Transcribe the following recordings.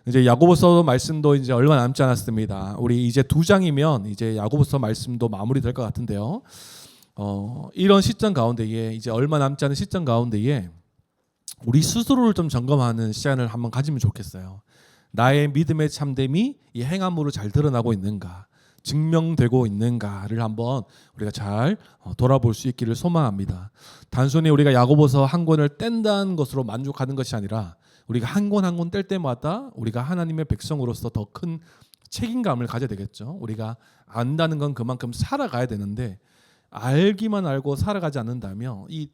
이제 야고보서 말씀도 이제 얼마 남지 않았습니다. 우리 이제 2장이면 이제 야고보서 말씀도 마무리될 것 같은데요. 이런 시점 가운데에 이제 얼마 남지 않은 시점 가운데에 우리 스스로를 좀 점검하는 시간을 한번 가지면 좋겠어요. 나의 믿음의 참됨이 이 행함으로 잘 드러나고 있는가, 증명되고 있는가를 한번 우리가 잘 돌아볼 수 있기를 소망합니다. 단순히 우리가 야고보서 한 권을 뗀다는 것으로 만족하는 것이 아니라 우리가 한 권 한 권 뗄 때마다 우리가 하나님의 백성으로서 더 큰 책임감을 가져야 되겠죠. 우리가 안다는 건 그만큼 살아가야 되는데 알기만 알고 살아가지 않는다면 이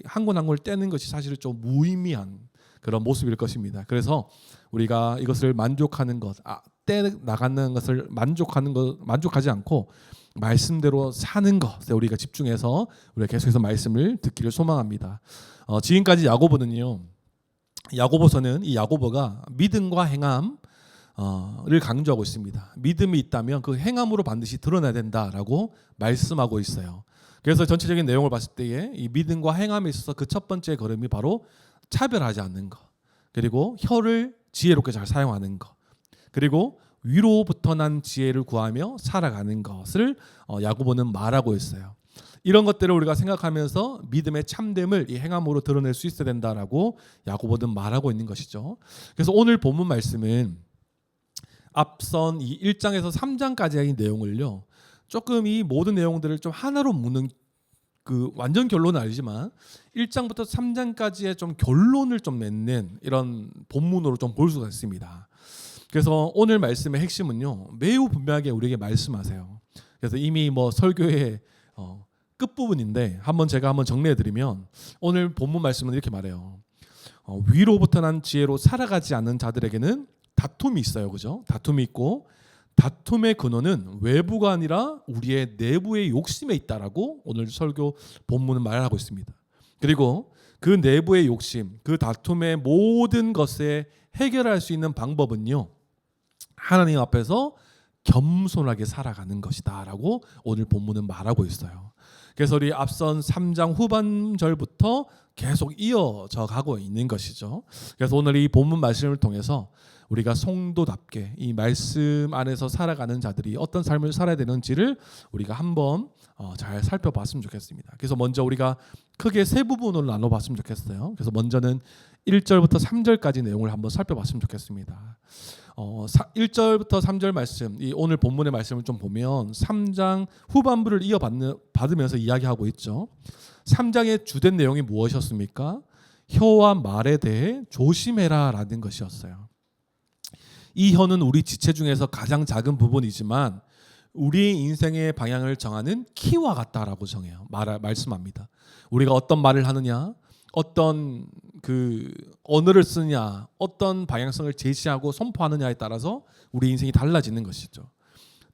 한 권 한 권을 떼는 것이 사실 좀 무의미한 그런 모습일 것입니다. 그래서 우리가 이것을 만족하는 것, 떼 나가는 것을 만족하지 않고 말씀대로 사는 것에 우리가 집중해서 우리가 계속해서 말씀을 듣기를 소망합니다. 지금까지 야고보서는 이 야고보가 믿음과 행함을 강조하고 있습니다. 믿음이 있다면 그 행함으로 반드시 드러나야 된다라고 말씀하고 있어요. 그래서 전체적인 내용을 봤을 때에 이 믿음과 행함에 있어서 그 첫 번째 걸음이 바로 차별하지 않는 것, 그리고 혀를 지혜롭게 잘 사용하는 것, 그리고 위로부터 난 지혜를 구하며 살아가는 것을 야고보는 말하고 있어요. 이런 것들을 우리가 생각하면서 믿음의 참됨을 이 행함으로 드러낼 수 있어야 된다라고 야고보는 말하고 있는 것이죠. 그래서 오늘 본문 말씀은 앞선 이 1장에서 3장까지의 내용을요, 조금 이 모든 내용들을 좀 하나로 묶는 그 완전 결론은 아니지만 1장부터 3장까지의 좀 결론을 좀 맺는 이런 본문으로 좀 볼 수가 있습니다. 그래서 오늘 말씀의 핵심은요, 매우 분명하게 우리에게 말씀하세요. 그래서 이미 설교의 끝부분인데 제가 한번 정리해드리면 오늘 본문 말씀은 이렇게 말해요. 위로부터 난 지혜로 살아가지 않는 자들에게는 다툼이 있어요. 그죠? 다툼이 있고 다툼의 근원은 외부가 아니라 우리의 내부의 욕심에 있다라고 오늘 설교 본문은 말하고 있습니다. 그리고 그 내부의 욕심, 그 다툼의 모든 것에 해결할 수 있는 방법은요, 하나님 앞에서 겸손하게 살아가는 것이다라고 오늘 본문은 말하고 있어요. 그래서 우리 앞선 3장 후반절부터 계속 이어져 가고 있는 것이죠. 그래서 오늘 이 본문 말씀을 통해서 우리가 성도답게 이 말씀 안에서 살아가는 자들이 어떤 삶을 살아야 되는지를 우리가 한번 잘 살펴봤으면 좋겠습니다. 그래서 먼저 우리가 크게 세 부분으로 나눠봤으면 좋겠어요. 그래서 먼저는 1절부터 3절까지 내용을 한번 살펴봤으면 좋겠습니다. 1절부터 3절 말씀, 이 오늘 본문의 말씀을 좀 보면 3장 후반부를 받으면서 이야기하고 있죠. 3장의 주된 내용이 무엇이었습니까? 혀와 말에 대해 조심해라라는 것이었어요. 이 혀는 우리 지체 중에서 가장 작은 부분이지만 우리의 인생의 방향을 정하는 키와 같다라고 말씀합니다. 우리가 어떤 말을 하느냐, 어떤 언어를 쓰느냐, 어떤 방향성을 제시하고 선포하느냐에 따라서 우리 인생이 달라지는 것이죠.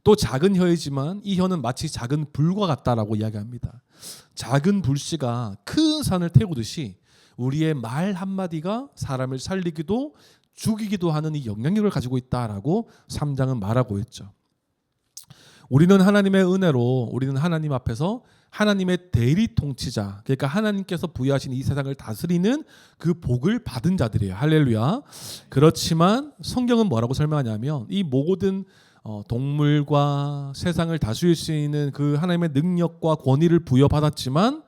또 작은 혀이지만 이 혀는 마치 작은 불과 같다라고 이야기합니다. 작은 불씨가 큰 산을 태우듯이 우리의 말 한마디가 사람을 살리기도 죽이기도 하는 이 영향력을 가지고 있다라고 3장은 말하고 있죠. 우리는 하나님의 은혜로 우리는 하나님 앞에서 하나님의 대리 통치자, 그러니까 하나님께서 부여하신 이 세상을 다스리는 그 복을 받은 자들이에요. 할렐루야. 그렇지만 성경은 뭐라고 설명하냐면 이 모든 동물과 세상을 다스릴 수 있는 그 하나님의 능력과 권위를 부여받았지만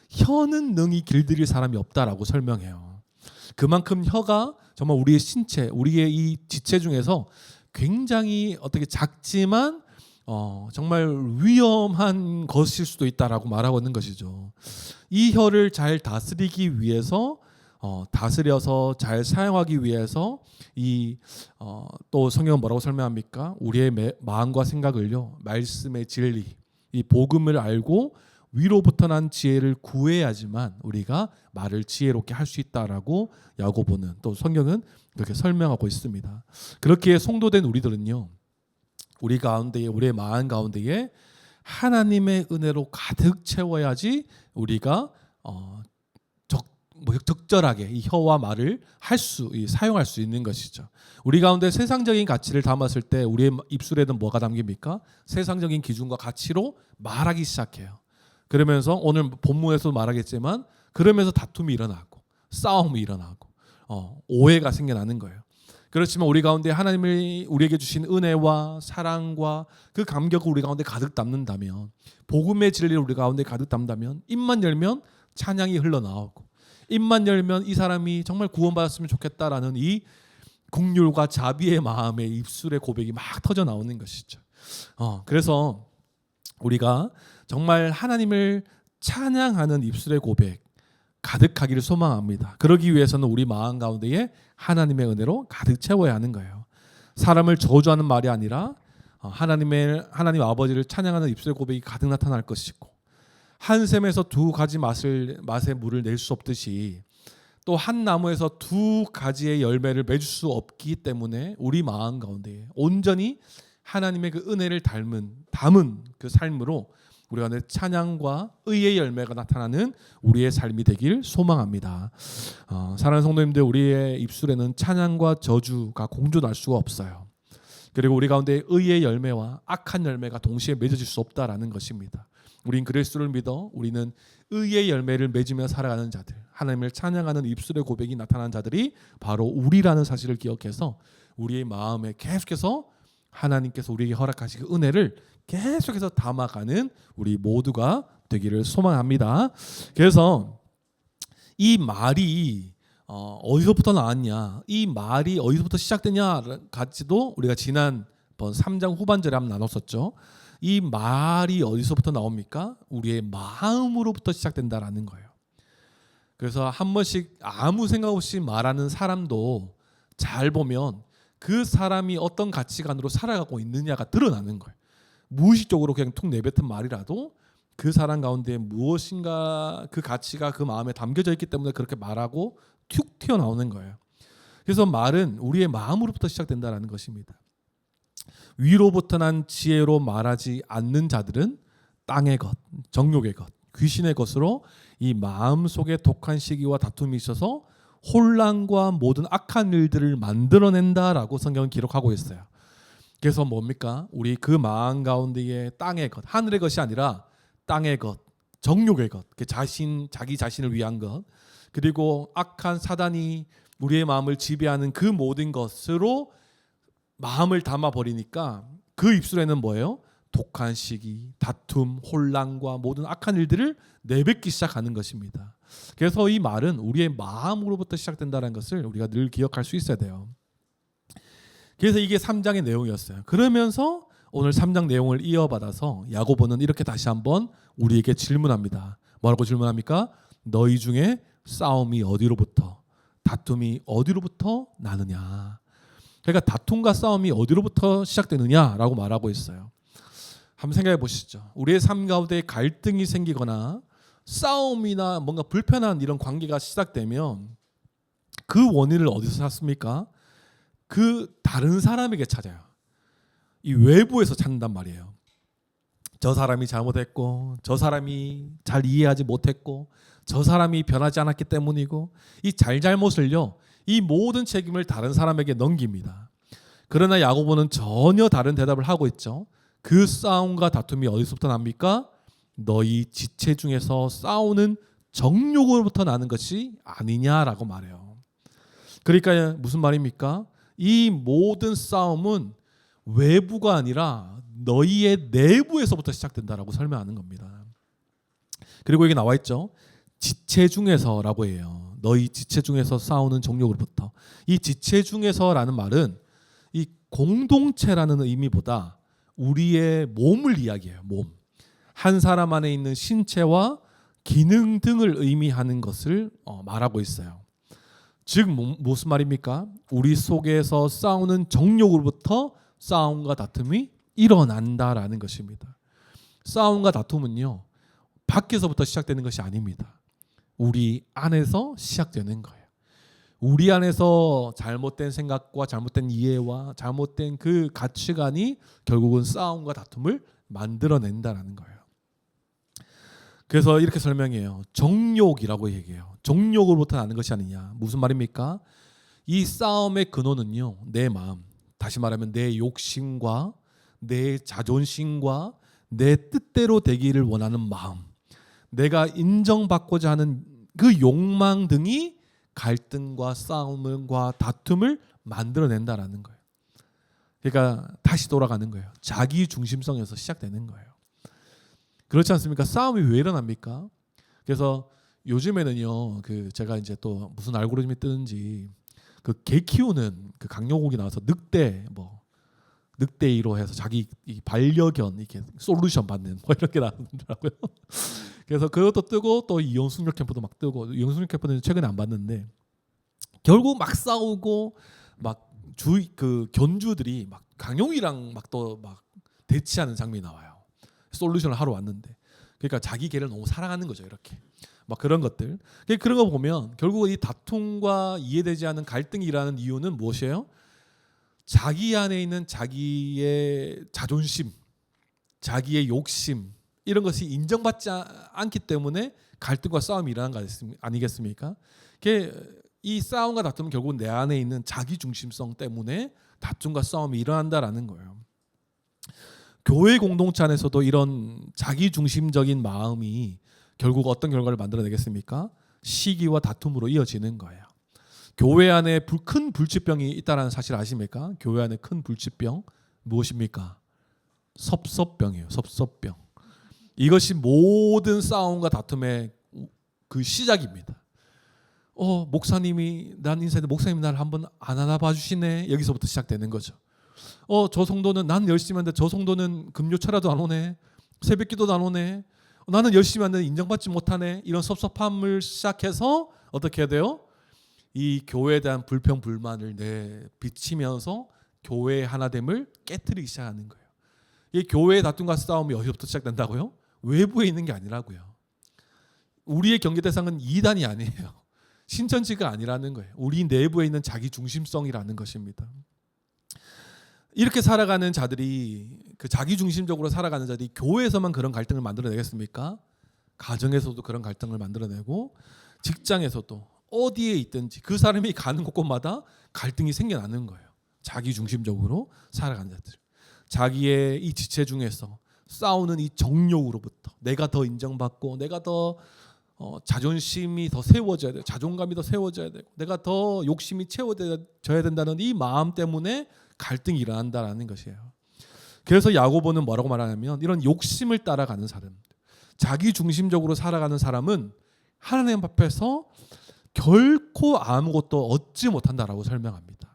혀는 능히 길들일 사람이 없다라고 설명해요. 그만큼 혀가 정말 우리의 신체, 우리의 이 지체 중에서 굉장히 작지만 정말 위험한 것일 수도 있다라고 말하고 있는 것이죠. 이 혀를 잘 다스리기 위해서 다스려서 잘 사용하기 위해서 또 성경은 뭐라고 설명합니까? 우리의 마음과 생각을요, 말씀의 진리, 이 복음을 알고 위로부터 난 지혜를 구해야지만 우리가 말을 지혜롭게 할 수 있다라고 야고보는 또 성경은 그렇게 설명하고 있습니다. 그렇게 성도된 우리들은요, 우리 가운데에, 우리의 마음 가운데에 하나님의 은혜로 가득 채워야지 우리가 적절하게 이 혀와 말을 사용할 수 있는 것이죠. 우리 가운데 세상적인 가치를 담았을 때 우리의 입술에는 뭐가 담깁니까? 세상적인 기준과 가치로 말하기 시작해요. 그러면서 오늘 본문에서도 말하겠지만 그러면서 다툼이 일어나고 싸움이 일어나고 오해가 생겨나는 거예요. 그렇지만 우리 가운데 하나님이 우리에게 주신 은혜와 사랑과 그 감격을 우리 가운데 가득 담는다면, 복음의 진리를 우리 가운데 가득 담다면, 입만 열면 찬양이 흘러나오고, 입만 열면 이 사람이 정말 구원받았으면 좋겠다라는 이 긍휼과 자비의 마음에 입술의 고백이 막 터져 나오는 것이죠. 그래서 우리가 정말 하나님을 찬양하는 입술의 고백 가득하기를 소망합니다. 그러기 위해서는 우리 마음 가운데에 하나님의 은혜로 가득 채워야 하는 거예요. 사람을 저주하는 말이 아니라 하나님 아버지를 찬양하는 입술의 고백이 가득 나타날 것이고, 한 샘에서 두 가지 맛의 물을 낼 수 없듯이 또 한 나무에서 두 가지의 열매를 맺을 수 없기 때문에 우리 마음 가운데 온전히 하나님의 그 은혜를 담은 그 삶으로 우리가 늘 찬양과 의의 열매가 나타나는 우리의 삶이 되길 소망합니다. 사랑하는 성도님들, 우리의 입술에는 찬양과 저주가 공존할 수가 없어요. 그리고 우리 가운데 의의 열매와 악한 열매가 동시에 맺어질 수 없다라는 것입니다. 우린 그리스도를 믿어 우리는 의의 열매를 맺으며 살아가는 자들, 하나님을 찬양하는 입술의 고백이 나타난 자들이 바로 우리라는 사실을 기억해서 우리의 마음에 계속해서 하나님께서 우리에게 허락하신 그 은혜를 계속해서 담아가는 우리 모두가 되기를 소망합니다. 그래서 이 말이 어디서부터 나왔냐, 이 말이 어디서부터 시작되냐 같이도 우리가 지난번 3장 후반절에 한번 나눴었죠. 이 말이 어디서부터 나옵니까? 우리의 마음으로부터 시작된다라는 거예요. 그래서 한 번씩 아무 생각 없이 말하는 사람도 잘 보면 그 사람이 어떤 가치관으로 살아가고 있느냐가 드러나는 거예요. 무의식적으로 그냥 툭 내뱉은 말이라도 그 사람 가운데 무엇인가 그 가치가 그 마음에 담겨져 있기 때문에 그렇게 말하고 툭 튀어나오는 거예요. 그래서 말은 우리의 마음으로부터 시작된다는 것입니다. 위로부터 난 지혜로 말하지 않는 자들은 땅의 것, 정욕의 것, 귀신의 것으로 이 마음속에 독한 시기와 다툼이 있어서 혼란과 모든 악한 일들을 만들어낸다라고 성경은 기록하고 있어요. 그래서 뭡니까? 우리 그 마음 가운데에 땅의 것, 하늘의 것이 아니라 땅의 것, 정욕의 것, 자기 자신을 위한 것, 그리고 악한 사단이 우리의 마음을 지배하는 그 모든 것으로 마음을 담아버리니까 그 입술에는 뭐예요? 독한 시기, 다툼, 혼란과 모든 악한 일들을 내뱉기 시작하는 것입니다. 그래서 이 말은 우리의 마음으로부터 시작된다는 것을 우리가 늘 기억할 수 있어야 돼요. 그래서 이게 3장의 내용이었어요. 그러면서 오늘 3장 내용을 이어받아서 야고보는 이렇게 다시 한번 우리에게 질문합니다. 뭐라고 질문합니까? 너희 중에 싸움이 어디로부터, 다툼이 어디로부터 나느냐. 그러니까 다툼과 싸움이 어디로부터 시작되느냐라고 말하고 있어요. 한번 생각해 보시죠. 우리의 삶 가운데 갈등이 생기거나 싸움이나 뭔가 불편한 이런 관계가 시작되면 그 원인을 어디서 찾습니까? 그 다른 사람에게 찾아요. 이 외부에서 찾는단 말이에요. 저 사람이 잘못했고, 저 사람이 잘 이해하지 못했고, 저 사람이 변하지 않았기 때문이고, 이 잘잘못을요, 이 모든 책임을 다른 사람에게 넘깁니다. 그러나 야고보는 전혀 다른 대답을 하고 있죠. 그 싸움과 다툼이 어디서부터 납니까? 너희 지체 중에서 싸우는 정욕으로부터 나는 것이 아니냐라고 말해요. 그러니까 무슨 말입니까? 이 모든 싸움은 외부가 아니라 너희의 내부에서부터 시작된다라고 설명하는 겁니다. 그리고 여기 나와 있죠. 지체 중에서라고 해요. 너희 지체 중에서 싸우는 정욕으로부터. 이 지체 중에서라는 말은 이 공동체라는 의미보다 우리의 몸을 이야기해요. 몸. 한 사람 안에 있는 신체와 기능 등을 의미하는 것을 말하고 있어요. 즉 무슨 말입니까? 우리 속에서 싸우는 정욕으로부터 싸움과 다툼이 일어난다라는 것입니다. 싸움과 다툼은요, 밖에서부터 시작되는 것이 아닙니다. 우리 안에서 시작되는 거예요. 우리 안에서 잘못된 생각과 잘못된 이해와 잘못된 그 가치관이 결국은 싸움과 다툼을 만들어낸다라는 거예요. 그래서 이렇게 설명해요. 정욕이라고 얘기해요. 정욕으로부터 나는 것이 아니냐. 무슨 말입니까? 이 싸움의 근원은요, 내 마음, 다시 말하면 내 욕심과 내 자존심과 내 뜻대로 되기를 원하는 마음, 내가 인정받고자 하는 그 욕망 등이 갈등과 싸움과 다툼을 만들어낸다라는 거예요. 그러니까 다시 돌아가는 거예요. 자기 중심성에서 시작되는 거예요. 그렇지 않습니까? 싸움이 왜 일어납니까? 그래서 요즘에는요, 그 제가 이제 또 무슨 알고리즘이 뜨는지 그 개 키우는 그 강용욱이 나와서 늑대이로 해서 자기 이 반려견 이렇게 솔루션 받는 뭐 이렇게 나오더라고요. 그래서 그것도 뜨고 또 이혼숙녀 캠프도 막 뜨고, 이혼숙녀 캠프는 최근에 안 봤는데 결국 막 싸우고 막 그 견주들이 막 강용이랑 막 또 막 대치하는 장면이 나와요. 솔루션을 하러 왔는데, 그러니까 자기 개를 너무 사랑하는 거죠. 이렇게 막 그런 것들. 그런 거 보면 결국 이 다툼과 이해되지 않는 갈등이라는 이유는 무엇이에요? 자기 안에 있는 자기의 자존심, 자기의 욕심 이런 것이 인정받지 않기 때문에 갈등과 싸움이 일어나는 거 아니겠습니까? 이 싸움과 다툼은 결국 내 안에 있는 자기 중심성 때문에 다툼과 싸움이 일어난다라는 거예요. 교회 공동체 안에서도 이런 자기 중심적인 마음이 결국 어떤 결과를 만들어내겠습니까? 시기와 다툼으로 이어지는 거예요. 교회 안에 큰 불치병이 있다는 사실 아십니까? 교회 안에 큰 불치병 무엇입니까? 섭섭병이에요. 섭섭병. 이것이 모든 싸움과 다툼의 그 시작입니다. 목사님이 난 인사했는데 목사님 나를 한번 안 안아봐 주시네. 여기서부터 시작되는 거죠. 저 성도는 난 열심히 하는데 저 성도는 금요철야도 안 오네. 새벽기도도 안 오네. 나는 열심히 하는데 인정받지 못하네. 이런 섭섭함을 시작해서 어떻게 해야 돼요? 이 교회에 대한 불평 불만을 비치면서 교회의 하나됨을 깨트리기 시작하는 거예요. 이 교회의 다툼과 싸움이 어디서부터 시작된다고요? 외부에 있는 게 아니라고요. 우리의 경계 대상은 이단이 아니에요. 신천지가 아니라는 거예요. 우리 내부에 있는 자기 중심성이라는 것입니다. 이렇게 살아가는 자들이, 그 자기 중심적으로 살아가는 자들이 교회에서만 그런 갈등을 만들어내겠습니까? 가정에서도 그런 갈등을 만들어내고, 직장에서도 어디에 있든지 그 사람이 가는 곳곳마다 갈등이 생겨나는 거예요. 자기 중심적으로 살아가는 자들, 자기의 이 지체 중에서 싸우는 이 정욕으로부터 내가 더 인정받고, 내가 더 자존심이 더 세워져야 돼요. 자존감이 더 세워져야 되고, 내가 더 욕심이 채워져야 된다는 이 마음 때문에 갈등이 일어난다는 것이에요. 그래서 야고보는 뭐라고 말하냐면, 이런 욕심을 따라가는 사람, 자기 중심적으로 살아가는 사람은 하나님 앞에서 결코 아무것도 얻지 못한다라고 설명합니다.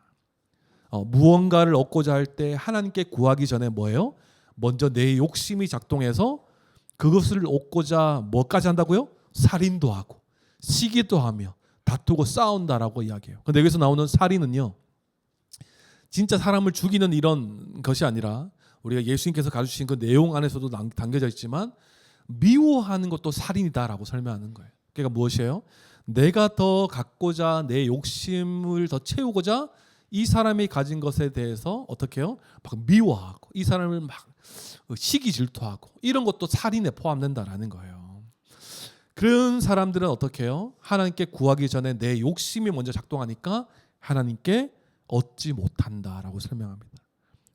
무언가를 얻고자 할 때 하나님께 구하기 전에 뭐예요? 먼저 내 욕심이 작동해서 그것을 얻고자 뭐까지 한다고요? 살인도 하고 시기도 하며 다투고 싸운다라고 이야기해요. 근데 여기서 나오는 살인은요, 진짜 사람을 죽이는 이런 것이 아니라 우리가 예수님께서 가르치신 그 내용 안에서도 담겨져 있지만 미워하는 것도 살인이다라고 설명하는 거예요. 그러니까 무엇이에요? 내가 더 갖고자, 내 욕심을 더 채우고자 이 사람이 가진 것에 대해서 어떻게 해요? 막 미워하고 이 사람을 막 시기 질투하고 이런 것도 살인에 포함된다라는 거예요. 그런 사람들은 어떻게 해요? 하나님께 구하기 전에 내 욕심이 먼저 작동하니까 하나님께 얻지 못한다라고 설명합니다.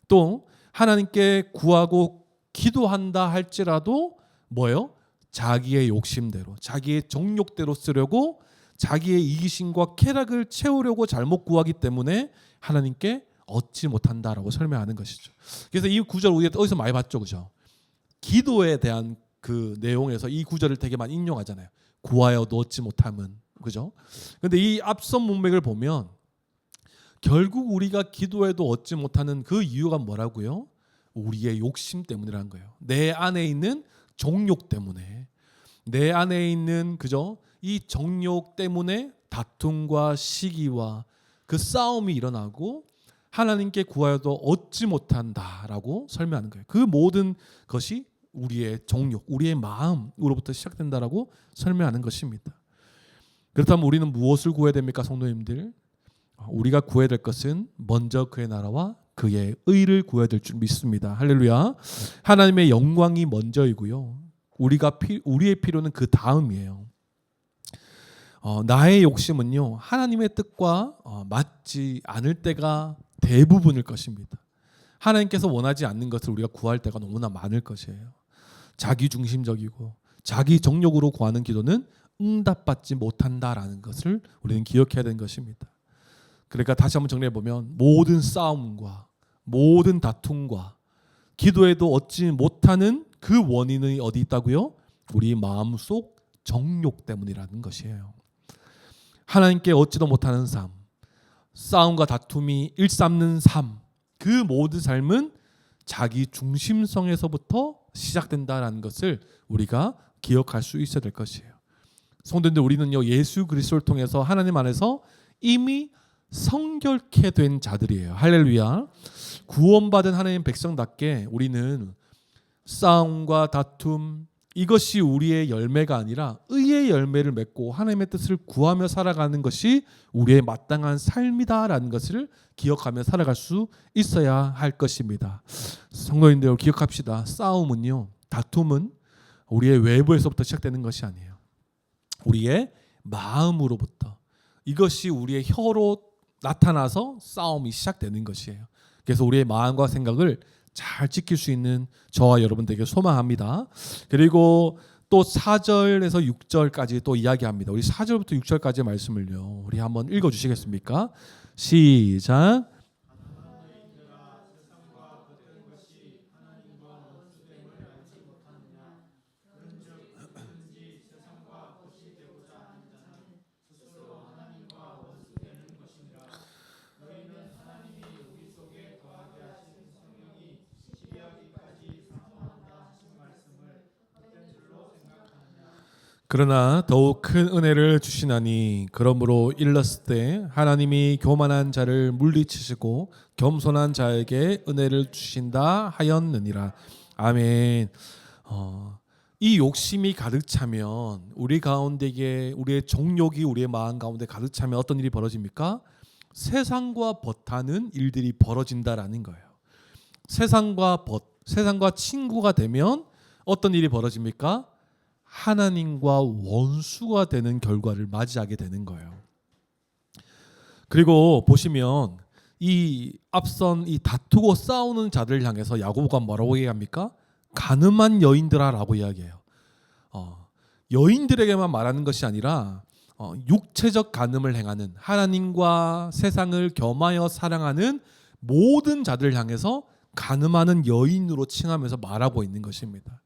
또 하나님께 구하고 기도한다 할지라도 뭐예요? 자기의 욕심대로, 자기의 정욕대로 쓰려고, 자기의 이기심과 쾌락을 채우려고 잘못 구하기 때문에 하나님께 얻지 못한다라고 설명하는 것이죠. 그래서 이 구절 우리가 어디서 많이 봤죠, 그죠? 기도에 대한 그 내용에서 이 구절을 되게 많이 인용하잖아요. 구하여도 얻지 못함은, 그죠? 근데 이 앞선 문맥을 보면 결국 우리가 기도해도 얻지 못하는 그 이유가 뭐라고요? 우리의 욕심 때문이라는 거예요. 내 안에 있는 정욕 때문에, 내 안에 있는, 그죠? 이 정욕 때문에 다툼과 시기와 그 싸움이 일어나고 하나님께 구하여도 얻지 못한다라고 설명하는 거예요. 그 모든 것이 우리의 정욕, 우리의 마음으로부터 시작된다라고 설명하는 것입니다. 그렇다면 우리는 무엇을 구해야 됩니까, 성도님들? 우리가 구해야 될 것은 먼저 그의 나라와 그의 의를 구해야 될 줄 믿습니다. 할렐루야. 하나님의 영광이 먼저이고요. 우리의 필요는 그 다음이에요. 나의 욕심은요, 하나님의 뜻과 맞지 않을 때가 대부분일 것입니다. 하나님께서 원하지 않는 것을 우리가 구할 때가 너무나 많을 것이에요. 자기 중심적이고 자기 정욕으로 구하는 기도는 응답받지 못한다라는 것을 우리는 기억해야 되는 것입니다. 그러니까 다시 한번 정리해 보면 모든 싸움과 모든 다툼과 기도에도 얻지 못하는 그 원인이 어디 있다고요? 우리 마음속 정욕 때문이라는 것이에요. 하나님께 얻지도 못하는 삶, 싸움과 다툼이 일삼는 삶, 그 모든 삶은 자기 중심성에서부터 시작된다라는 것을 우리가 기억할 수 있어야 될 것이에요. 성도님들, 우리는요 예수 그리스도를 통해서 하나님 안에서 이미 성결케 된 자들이에요. 할렐루야. 구원받은 하나님 백성답게 우리는 싸움과 다툼, 이것이 우리의 열매가 아니라 의의 열매를 맺고 하나님의 뜻을 구하며 살아가는 것이 우리의 마땅한 삶이다라는 것을 기억하며 살아갈 수 있어야 할 것입니다. 성도님들, 기억합시다. 싸움은요, 다툼은 우리의 외부에서부터 시작되는 것이 아니에요. 우리의 마음으로부터, 이것이 우리의 혀로 나타나서 싸움이 시작되는 것이에요. 그래서 우리의 마음과 생각을 잘 지킬 수 있는 저와 여러분들에게 소망합니다. 그리고 또 4절에서 6절까지 또 이야기합니다. 우리 4절부터 6절까지의 말씀을요, 우리 한번 읽어주시겠습니까? 시작. 그러나 더욱 큰 은혜를 주시나니 그러므로 일렀을 때 하나님이 교만한 자를 물리치시고 겸손한 자에게 은혜를 주신다 하였느니라. 아멘. 이 욕심이 가득 차면 우리 가운데에 우리의 정욕이 우리의 마음 가운데 가득 차면 어떤 일이 벌어집니까? 세상과 벗하는 일들이 벌어진다라는 거예요. 세상과 친구가 되면 어떤 일이 벌어집니까? 하나님과 원수가 되는 결과를 맞이하게 되는 거예요. 그리고 보시면 이 앞선 이 다투고 싸우는 자들을 향해서 야고보가 뭐라고 얘기합니까? 가늠한 여인들아라고 이야기해요. 여인들에게만 말하는 것이 아니라 육체적 간음을 행하는, 하나님과 세상을 겸하여 사랑하는 모든 자들을 향해서 간음하는 여인으로 칭하면서 말하고 있는 것입니다.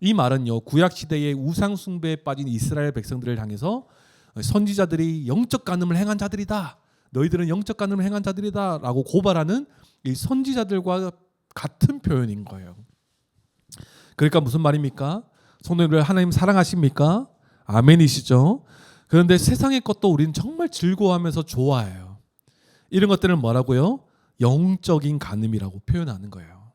이 말은요, 구약 시대의 우상 숭배에 빠진 이스라엘 백성들을 향해서 선지자들이 영적 간음을 행한 자들이다, 너희들은 영적 간음을 행한 자들이다라고 고발하는 이 선지자들과 같은 표현인 거예요. 그러니까 무슨 말입니까? 성도님들, 하나님 사랑하십니까? 아멘이시죠? 그런데 세상의 것도 우리는 정말 즐거워하면서 좋아해요. 이런 것들은 뭐라고요? 영적인 간음이라고 표현하는 거예요.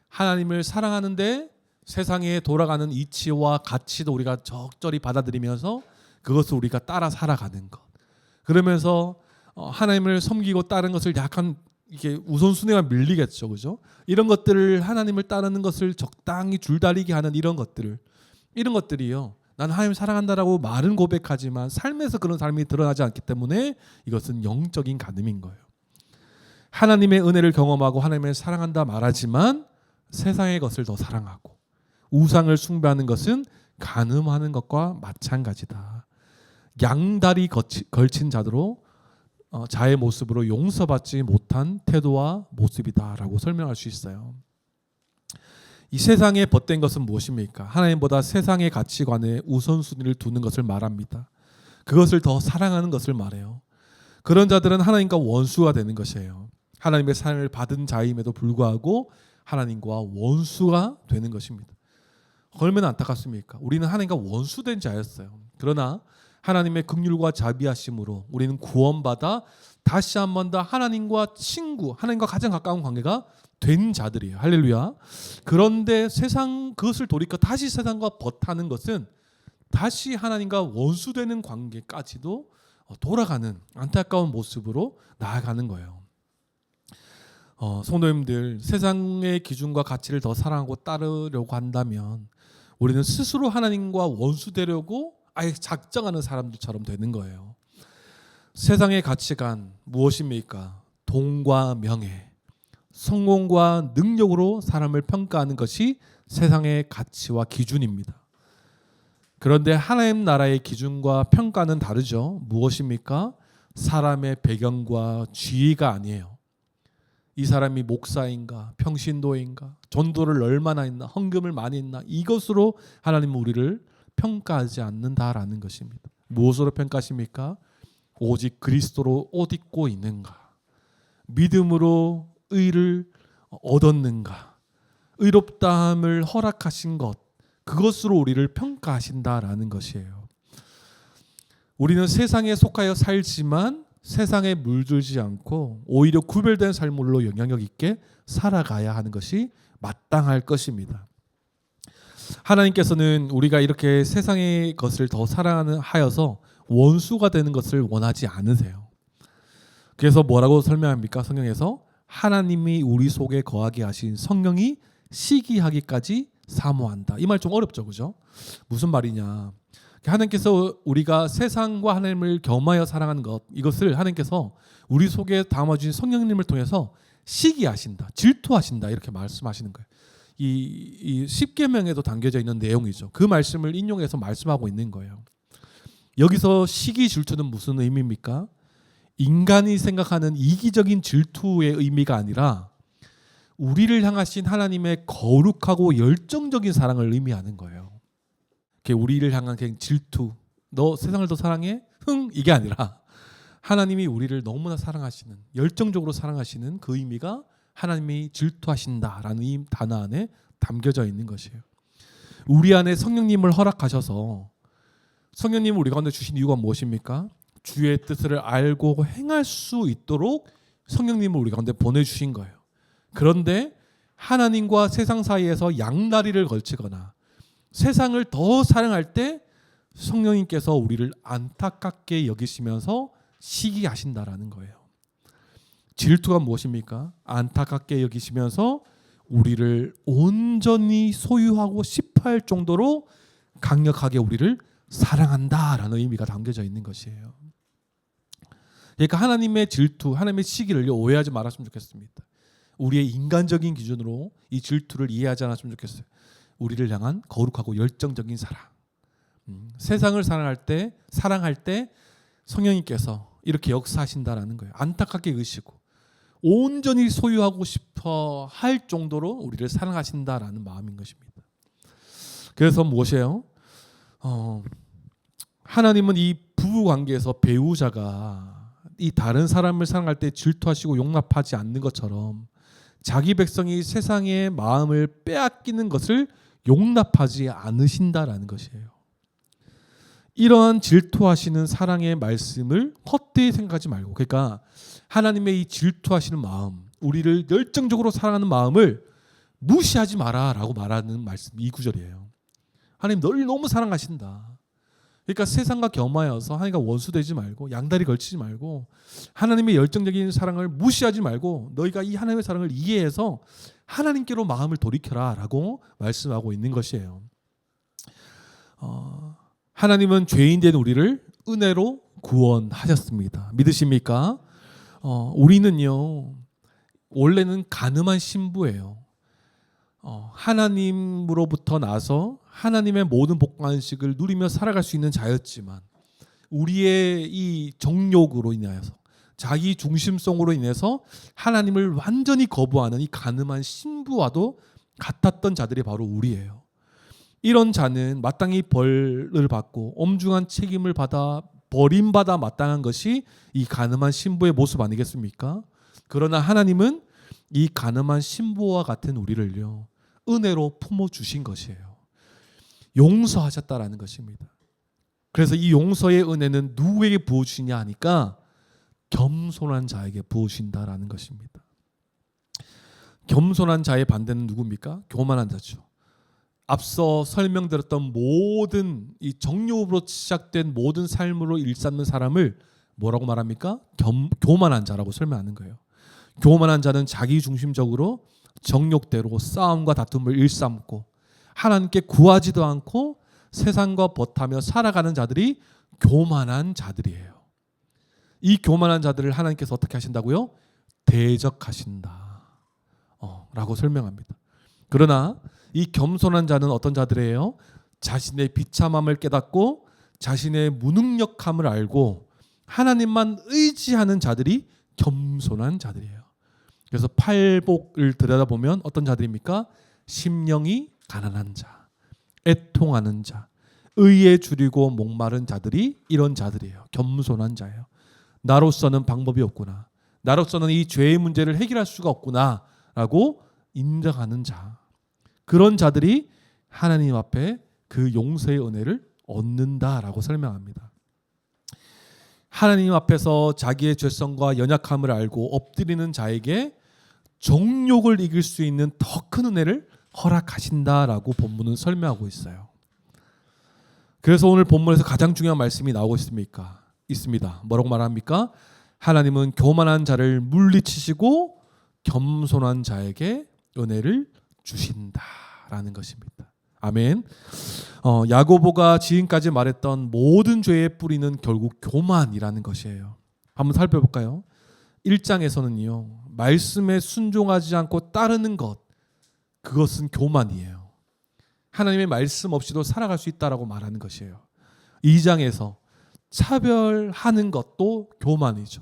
하나님을 사랑하는데 세상에 돌아가는 이치와 가치도 우리가 적절히 받아들이면서 그것을 우리가 따라 살아가는 것. 그러면서 하나님을 섬기고 따르는 것을 약간 이게 우선순위가 밀리겠죠, 그죠? 이런 것들을, 하나님을 따르는 것을 적당히 줄다리기 하는 이런 것들이요, 나는 하나님 사랑한다라고 말은 고백하지만 삶에서 그런 삶이 드러나지 않기 때문에 이것은 영적인 간음인 거예요. 하나님의 은혜를 경험하고 하나님을 사랑한다 말하지만 세상의 것을 더 사랑하고 우상을 숭배하는 것은 간음하는 것과 마찬가지다. 양다리 걸친 자로 자의 모습으로 용서받지 못한 태도와 모습이다라고 설명할 수 있어요. 이 세상에 벗된 것은 무엇입니까? 하나님보다 세상의 가치관에 우선순위를 두는 것을 말합니다. 그것을 더 사랑하는 것을 말해요. 그런 자들은 하나님과 원수가 되는 것이에요. 하나님의 사랑을 받은 자임에도 불구하고 하나님과 원수가 되는 것입니다. 얼마나 안타깝습니까? 우리는 하나님과 원수된 자였어요. 그러나 하나님의 긍휼과 자비하심으로 우리는 구원받아 다시 한 번 더 하나님과 친구, 하나님과 가장 가까운 관계가 된 자들이에요. 할렐루야. 그런데 세상, 그것을 돌이켜 다시 세상과 벗하는 것은 다시 하나님과 원수되는 관계까지도 돌아가는 안타까운 모습으로 나아가는 거예요. 성도님들, 세상의 기준과 가치를 더 사랑하고 따르려고 한다면 우리는 스스로 하나님과 원수되려고 아예 작정하는 사람들처럼 되는 거예요. 세상의 가치관 무엇입니까? 돈과 명예, 성공과 능력으로 사람을 평가하는 것이 세상의 가치와 기준입니다. 그런데 하나님 나라의 기준과 평가는 다르죠. 무엇입니까? 사람의 배경과 지위가 아니에요. 이 사람이 목사인가, 평신도인가, 전도를 얼마나 했나, 헌금을 많이 했나, 이것으로 하나님은 우리를 평가하지 않는다라는 것입니다. 무엇으로 평가하십니까? 오직 그리스도로 옷 입고 있는가, 믿음으로 의를 얻었는가, 의롭다함을 허락하신 것, 그것으로 우리를 평가하신다라는 것이에요. 우리는 세상에 속하여 살지만 세상에 물들지 않고 오히려 구별된 삶으로 영향력 있게 살아가야 하는 것이 마땅할 것입니다. 하나님께서는 우리가 이렇게 세상의 것을 더 사랑하여서 원수가 되는 것을 원하지 않으세요. 그래서 뭐라고 설명합니까? 성경에서 하나님이 우리 속에 거하게 하신 성령이 시기하기까지 사모한다. 이 말 좀 어렵죠, 그죠? 무슨 말이냐? 하나님께서 우리가 세상과 하나님을 겸하여 사랑하는 것, 이것을 하나님께서 우리 속에 담아주신 성령님을 통해서 시기하신다, 질투하신다, 이렇게 말씀하시는 거예요. 이 십계명에도 담겨져 있는 내용이죠. 그 말씀을 인용해서 말씀하고 있는 거예요. 여기서 시기 질투는 무슨 의미입니까? 인간이 생각하는 이기적인 질투의 의미가 아니라 우리를 향하신 하나님의 거룩하고 열정적인 사랑을 의미하는 거예요. 우리를 향한 질투, 너 세상을 더 사랑해? 이게 아니라 하나님이 우리를 너무나 사랑하시는, 열정적으로 사랑하시는 그 의미가 하나님이 질투하신다라는 이 단어 안에 담겨져 있는 것이에요. 우리 안에 성령님을 허락하셔서 성령님을 우리 가운데 주신 이유가 무엇입니까? 주의 뜻을 알고 행할 수 있도록 성령님을 우리 가운데 보내주신 거예요. 그런데 하나님과 세상 사이에서 양다리를 걸치거나 세상을 더 사랑할 때 성령님께서 우리를 안타깝게 여기시면서 시기하신다라는 거예요. 질투가 무엇입니까? 안타깝게 여기시면서 우리를 온전히 소유하고 싶어 할 정도로 강력하게 우리를 사랑한다라는 의미가 담겨져 있는 것이에요. 그러니까 하나님의 질투, 하나님의 시기를 오해하지 말았으면 좋겠습니다. 우리의 인간적인 기준으로 이 질투를 이해하지 않았으면 좋겠어요. 우리를 향한 거룩하고 열정적인 사랑. 세상을 사랑할 때 성령님께서 이렇게 역사하신다라는 거예요. 안타깝게 여기시고 온전히 소유하고 싶어 할 정도로 우리를 사랑하신다라는 마음인 것입니다. 그래서 무엇이에요? 하나님은 이 부부 관계에서 배우자가 이 다른 사람을 사랑할 때 질투하시고 용납하지 않는 것처럼 자기 백성이 세상의 마음을 빼앗기는 것을 용납하지 않으신다라는 것이에요. 이러한 질투하시는 사랑의 말씀을 헛되이 생각하지 말고, 그러니까 하나님의 이 질투하시는 마음, 우리를 열정적으로 사랑하는 마음을 무시하지 마라라고 말하는 말씀, 이 구절이에요. 하나님 널 너무 사랑하신다. 그러니까 세상과 겸하여서 하나님과 원수되지 말고 양다리 걸치지 말고 하나님의 열정적인 사랑을 무시하지 말고 너희가 이 하나님의 사랑을 이해해서 하나님께로 마음을 돌이켜라 라고 말씀하고 있는 것이에요. 하나님은 죄인된 우리를 은혜로 구원하셨습니다. 믿으십니까? 우리는요 원래는 가늠한 신부예요. 하나님으로부터 나서 하나님의 모든 복관식을 누리며 살아갈 수 있는 자였지만 우리의 이 정욕으로 인하여서 자기 중심성으로 인해서 하나님을 완전히 거부하는 이 가늠한 신부와도 같았던 자들이 바로 우리예요. 이런 자는 마땅히 벌을 받고 엄중한 책임을 받아 버림받아 마땅한 것이 이 가늠한 신부의 모습 아니겠습니까? 그러나 하나님은 이 가늠한 신부와 같은 우리를요 은혜로 품어주신 것이에요. 용서하셨다라는 것입니다. 그래서 이 용서의 은혜는 누구에게 부어주시냐 하니까 겸손한 자에게 부어주신다라는 것입니다. 겸손한 자의 반대는 누굽니까? 교만한 자죠. 앞서 설명드렸던 모든 이 정욕으로 시작된 모든 삶으로 일삼는 사람을 뭐라고 말합니까? 교만한 자라고 설명하는 거예요. 교만한 자는 자기 중심적으로 정욕대로 싸움과 다툼을 일삼고 하나님께 구하지도 않고 세상과 버타며 살아가는 자들이 교만한 자들이에요. 이 교만한 자들을 하나님께서 어떻게 하신다고요? 대적하신다 라고 설명합니다. 그러나 이 겸손한 자는 어떤 자들이에요? 자신의 비참함을 깨닫고 자신의 무능력함을 알고 하나님만 의지하는 자들이 겸손한 자들이에요. 그래서 팔복을 들여다보면 어떤 자들입니까? 심령이 가난한 자, 애통하는 자, 의에 줄이고 목마른 자들이 이런 자들이에요. 겸손한 자예요. 나로서는 방법이 없구나. 나로서는 이 죄의 문제를 해결할 수가 없구나 라고 인정하는 자. 그런 자들이 하나님 앞에 그 용서의 은혜를 얻는다라고 설명합니다. 하나님 앞에서 자기의 죄성과 연약함을 알고 엎드리는 자에게 정욕을 이길 수 있는 더 큰 은혜를 허락하신다라고 본문은 설명하고 있어요. 그래서 오늘 본문에서 가장 중요한 말씀이 나오고 있습니다. 뭐라고 말합니까? 하나님은 교만한 자를 물리치시고 겸손한 자에게 은혜를 주신다라는 것입니다. 아멘. 야고보가 지금까지 말했던 모든 죄의 뿌리는 결국 교만이라는 것이에요. 한번 살펴볼까요? 1장에서는요. 말씀에 순종하지 않고 따르는 것, 그것은 교만이에요. 하나님의 말씀 없이도 살아갈 수 있다라고 말하는 것이에요. 2장에서 차별하는 것도 교만이죠.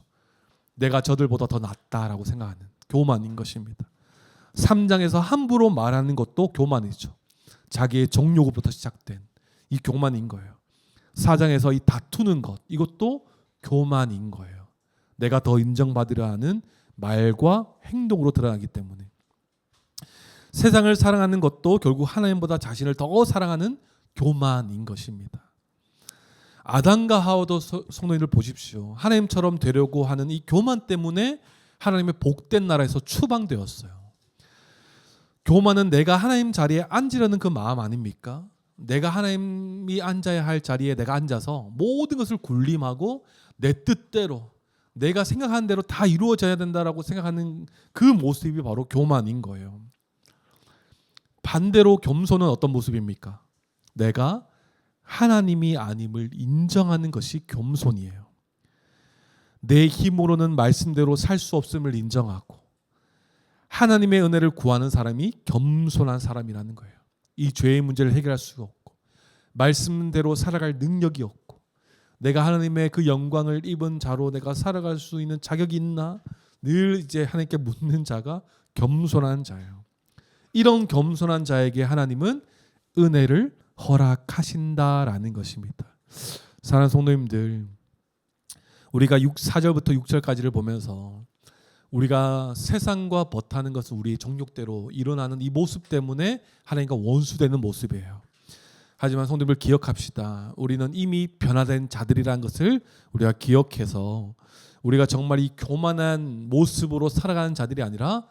내가 저들보다 더 낫다라고 생각하는 교만인 것입니다. 3장에서 함부로 말하는 것도 교만이죠. 자기의 정욕으로부터 시작된 이 교만인 거예요. 4장에서 이 다투는 것, 이것도 교만인 거예요. 내가 더 인정받으려 하는 말과 행동으로 드러나기 때문에. 세상을 사랑하는 것도 결국 하나님보다 자신을 더 사랑하는 교만인 것입니다. 아담과 하와도 성도님들 보십시오. 하나님처럼 되려고 하는 이 교만 때문에 하나님의 복된 나라에서 추방되었어요. 교만은 내가 하나님 자리에 앉으려는 그 마음 아닙니까? 내가 하나님이 앉아야 할 자리에 내가 앉아서 모든 것을 군림하고 내 뜻대로 내가 생각하는 대로 다 이루어져야 된다라고 생각하는 그 모습이 바로 교만인 거예요. 반대로 겸손은 어떤 모습입니까? 내가 하나님이 아님을 인정하는 것이 겸손이에요. 내 힘으로는 말씀대로 살 수 없음을 인정하고 하나님의 은혜를 구하는 사람이 겸손한 사람이라는 거예요. 이 죄의 문제를 해결할 수가 없고 말씀대로 살아갈 능력이 없고 내가 하나님의 그 영광을 입은 자로 내가 살아갈 수 있는 자격이 있나? 늘 이제 하나님께 묻는 자가 겸손한 자예요. 이런 겸손한 자에게 하나님은 은혜를 허락하신다라는 것입니다. 사랑하는 성도님들, 우리가 4절부터 6절까지를 보면서 우리가 세상과 버타는 것은 우리 정욕대로 일어나는 이 모습 때문에 하나님과 원수되는 모습이에요. 하지만 성도님들 기억합시다. 우리는 이미 변화된 자들이라는 것을 우리가 기억해서 우리가 정말 이 교만한 모습으로 살아가는 자들이 아니라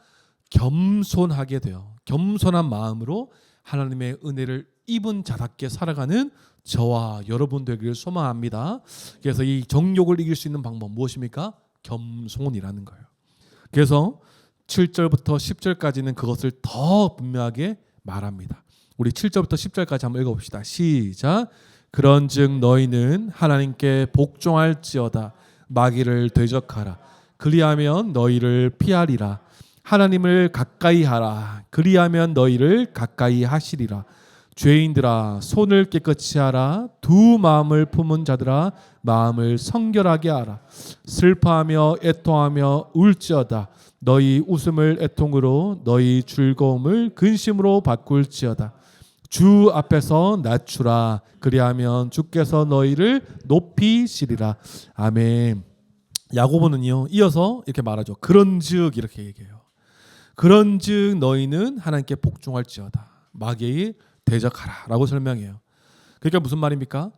겸손하게 돼요. 겸손한 마음으로 하나님의 은혜를 입은 자답게 살아가는 저와 여러분 되기를 소망합니다. 그래서 이 정욕을 이길 수 있는 방법 무엇입니까? 겸손이라는 거예요. 그래서 7절부터 10절까지는 그것을 더 분명하게 말합니다. 우리 7절부터 10절까지 한번 읽어봅시다. 시작. 그런즉 너희는 하나님께 복종할지어다. 마귀를 대적하라. 그리하면 너희를 피하리라. 하나님을 가까이 하라. 그리하면 너희를 가까이 하시리라. 죄인들아 손을 깨끗이 하라. 두 마음을 품은 자들아 마음을 성결하게 하라. 슬퍼하며 애통하며 울지어다. 너희 웃음을 애통으로 너희 즐거움을 근심으로 바꿀지어다. 주 앞에서 낮추라. 그리하면 주께서 너희를 높이시리라. 아멘. 야고보는요 이어서 이렇게 말하죠. 그런즉 이렇게 얘기해요. 그런즉 너희는 하나님께 복종할지어다. 마귀의 대적하라라고 설명해요. 그러니까 무슨 말입니까?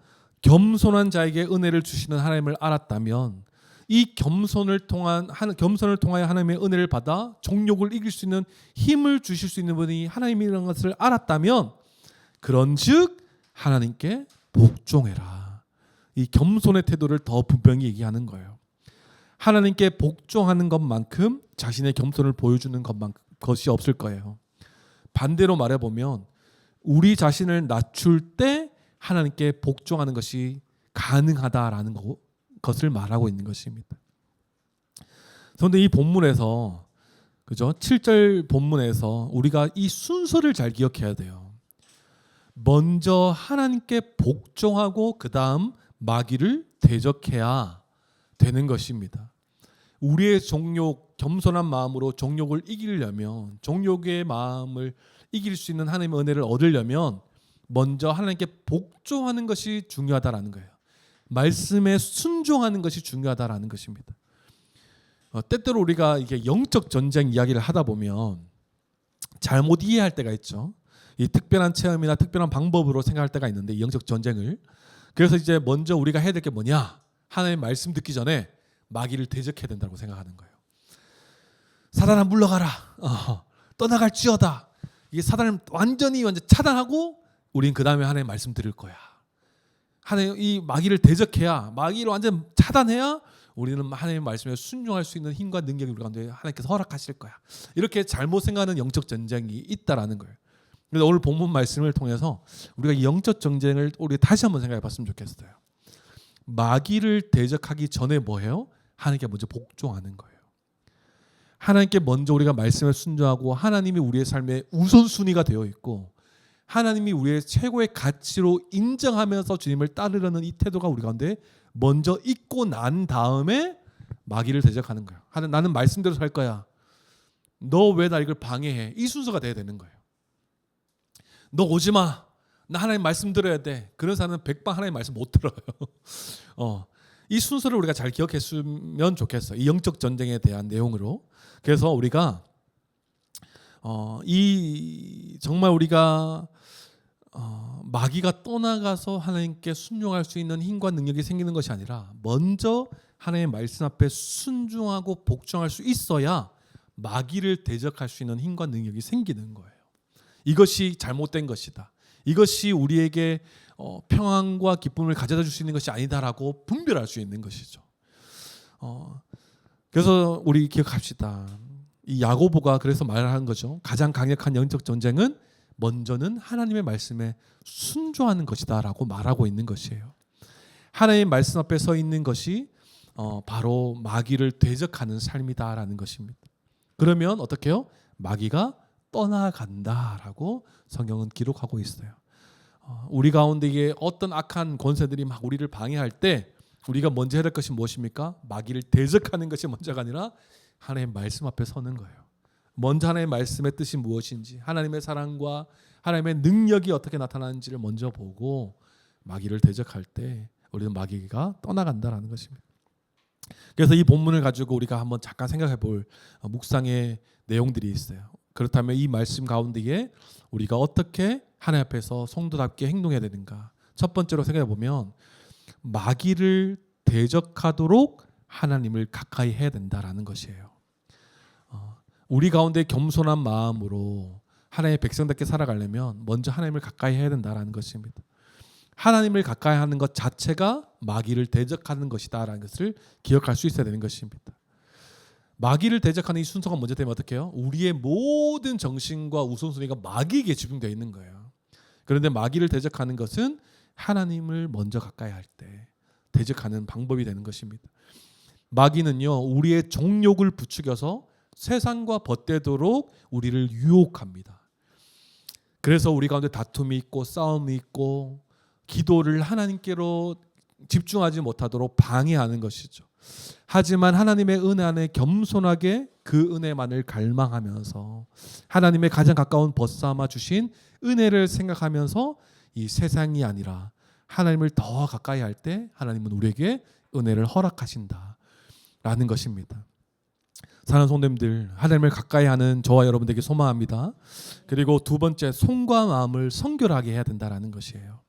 겸손한 자에게 은혜를 주시는 하나님을 알았다면 이 겸손을 통하여 하나님의 은혜를 받아 정욕을 이길 수 있는 힘을 주실 수 있는 분이 하나님이라는 것을 알았다면 그런즉 하나님께 복종해라. 이 겸손의 태도를 더 분명히 얘기하는 거예요. 하나님께 복종하는 것만큼 자신의 겸손을 보여주는 것이 없을 거예요. 반대로 말해보면 우리 자신을 낮출 때 하나님께 복종하는 것이 가능하다라는 것을 말하고 있는 것입니다. 그런데 이 본문에서 그죠? 7절 본문에서 우리가 이 순서를 잘 기억해야 돼요. 먼저 하나님께 복종하고 그 다음 마귀를 대적해야 되는 것입니다. 우리의 정욕, 겸손한 마음으로 정욕을 이기려면, 정욕의 마음을 이길 수 있는 하나님의 은혜를 얻으려면 먼저 하나님께 복종하는 것이 중요하다라는 거예요. 말씀에 순종하는 것이 중요하다라는 것입니다. 때때로 우리가 이게 영적 전쟁 이야기를 하다 보면 잘못 이해할 때가 있죠. 이 특별한 체험이나 특별한 방법으로 생각할 때가 있는데, 이 영적 전쟁을. 그래서 이제 먼저 우리가 해야 될 게 뭐냐? 하나님의 말씀 듣기 전에 마귀를 대적해야 된다고 생각하는 거예요. 사단아 물러가라. 떠나갈지어다. 이게 사단을 완전히 차단하고 우린 그 다음에 하나님의 말씀 들을 거야. 하나님 이 마귀를 대적해야, 마귀를 완전 차단해야 우리는 하나님의 말씀에 순종할 수 있는 힘과 능력이 우리 가운데 하나님께서 허락하실 거야. 이렇게 잘못 생각하는 영적 전쟁이 있다라는 거예요. 그래서 오늘 본문 말씀을 통해서 우리가 이 영적 전쟁을 우리 다시 한번 생각해 봤으면 좋겠어요. 마귀를 대적하기 전에 뭐예요? 하나님께 먼저 복종하는 거예요. 하나님께 먼저 우리가 말씀을 순종하고 하나님이 우리의 삶의 우선순위가 되어 있고 하나님이 우리의 최고의 가치로 인정하면서 주님을 따르려는 이 태도가 우리 가운데 먼저 있고 난 다음에 마귀를 대적하는 거예요. 나는 말씀대로 살 거야. 너 왜 나 이걸 방해해? 이 순서가 돼야 되는 거예요. 너 오지 마. 나 하나님 말씀 들어야 돼. 그런 사람은 백방 하나님 말씀 못 들어요. 이 순서를 우리가 잘 기억했으면 좋겠어. 이 영적 전쟁에 대한 내용으로. 그래서 우리가 정말 우리가 마귀가 떠나가서 하나님께 순종할 수 있는 힘과 능력이 생기는 것이 아니라 먼저 하나님의 말씀 앞에 순종하고 복종할 수 있어야 마귀를 대적할 수 있는 힘과 능력이 생기는 거예요. 이것이 잘못된 것이다. 이것이 우리에게 평안과 기쁨을 가져다 줄 수 있는 것이 아니다라고 분별할 수 있는 것이죠. 그래서 우리 기억합시다. 이 야고보가 그래서 말하는 거죠. 가장 강력한 영적 전쟁은 먼저는 하나님의 말씀에 순종하는 것이다라고 말하고 있는 것이에요. 하나님의 말씀 앞에 서 있는 것이 바로 마귀를 대적하는 삶이다라는 것입니다. 그러면 어떻게 해요? 마귀가 떠나간다라고 성경은 기록하고 있어요. 우리 가운데 이게 어떤 악한 권세들이 막 우리를 방해할 때 우리가 먼저 해야 할 것이 무엇입니까? 마귀를 대적하는 것이 먼저가 아니라 하나님의 말씀 앞에 서는 거예요. 먼저 하나님의 말씀의 뜻이 무엇인지, 하나님의 사랑과 하나님의 능력이 어떻게 나타나는지를 먼저 보고 마귀를 대적할 때 우리는 마귀가 떠나간다라는 것입니다. 그래서 이 본문을 가지고 우리가 한번 잠깐 생각해 볼 묵상의 내용들이 있어요. 그렇다면 이 말씀 가운데에 우리가 어떻게 하나님 앞에서 성도답게 행동해야 되는가? 첫 번째로 생각해 보면 마귀를 대적하도록 하나님을 가까이 해야 된다라는 것이에요. 우리 가운데 겸손한 마음으로 하나님의 백성답게 살아가려면 먼저 하나님을 가까이 해야 된다라는 것입니다. 하나님을 가까이 하는 것 자체가 마귀를 대적하는 것이다라는 것을 기억할 수 있어야 되는 것입니다. 마귀를 대적하는 이 순서가 먼저 되면 어떻게 해요? 우리의 모든 정신과 우선순위가 마귀에게 집중되어 있는 거예요. 그런데 마귀를 대적하는 것은 하나님을 먼저 가까이 할 때 대적하는 방법이 되는 것입니다. 마귀는요, 우리의 정욕을 부추겨서 세상과 벗되도록 우리를 유혹합니다. 그래서 우리 가운데 다툼이 있고 싸움이 있고 기도를 하나님께로 집중하지 못하도록 방해하는 것이죠. 하지만 하나님의 은혜 안에 겸손하게 그 은혜만을 갈망하면서 하나님의 가장 가까운 벗삼아 주신 은혜를 생각하면서 이 세상이 아니라 하나님을 더 가까이 할 때 하나님은 우리에게 은혜를 허락하신다라는 것입니다. 사랑하는 성도님들, 하나님을 가까이 하는 저와 여러분들에게 소망합니다. 그리고 두 번째, 손과 마음을 성결하게 해야 된다라는 것이에요.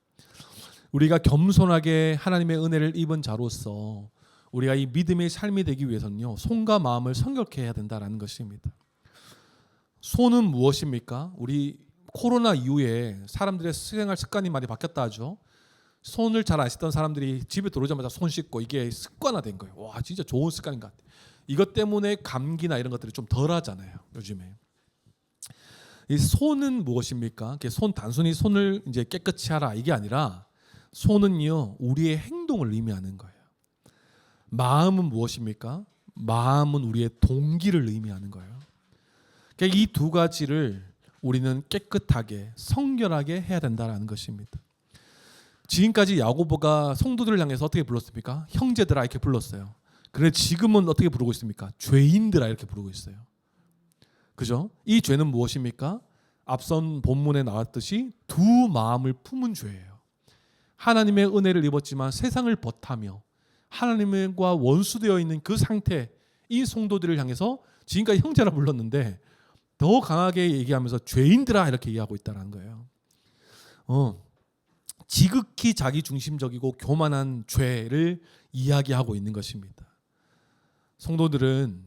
우리가 겸손하게 하나님의 은혜를 입은 자로서 우리가 이 믿음의 삶이 되기 위해서는요, 손과 마음을 성결케 해야 된다라는 것입니다. 손은 무엇입니까? 우리 코로나 이후에 사람들의 생활 습관이 많이 바뀌었다 하죠. 손을 잘 안 씻던 사람들이 집에 들어오자마자 손 씻고 이게 습관화된 거예요. 와, 진짜 좋은 습관인 것 같아요. 이것 때문에 감기나 이런 것들이 좀 덜하잖아요, 요즘에. 이 손은 무엇입니까? 손 단순히 손을 이제 깨끗이 하라 이게 아니라 손은요, 우리의 행동을 의미하는 거예요. 마음은 무엇입니까? 마음은 우리의 동기를 의미하는 거예요. 그러니까 이 두 가지를 우리는 깨끗하게 성결하게 해야 된다는 것입니다. 지금까지 야고보가 성도들을 향해서 어떻게 불렀습니까? 형제들아 이렇게 불렀어요. 그런데 지금은 어떻게 부르고 있습니까? 죄인들아 이렇게 부르고 있어요. 그죠? 이 죄는 무엇입니까? 앞선 본문에 나왔듯이 두 마음을 품은 죄예요. 하나님의 은혜를 입었지만 세상을 버타며 하나님과 원수되어 있는 그 상태, 이 성도들을 향해서 지금까지 형제라 불렀는데 더 강하게 얘기하면서 죄인들아 이렇게 얘기하고 있다는 거예요. 지극히 자기 중심적이고 교만한 죄를 이야기하고 있는 것입니다. 성도들은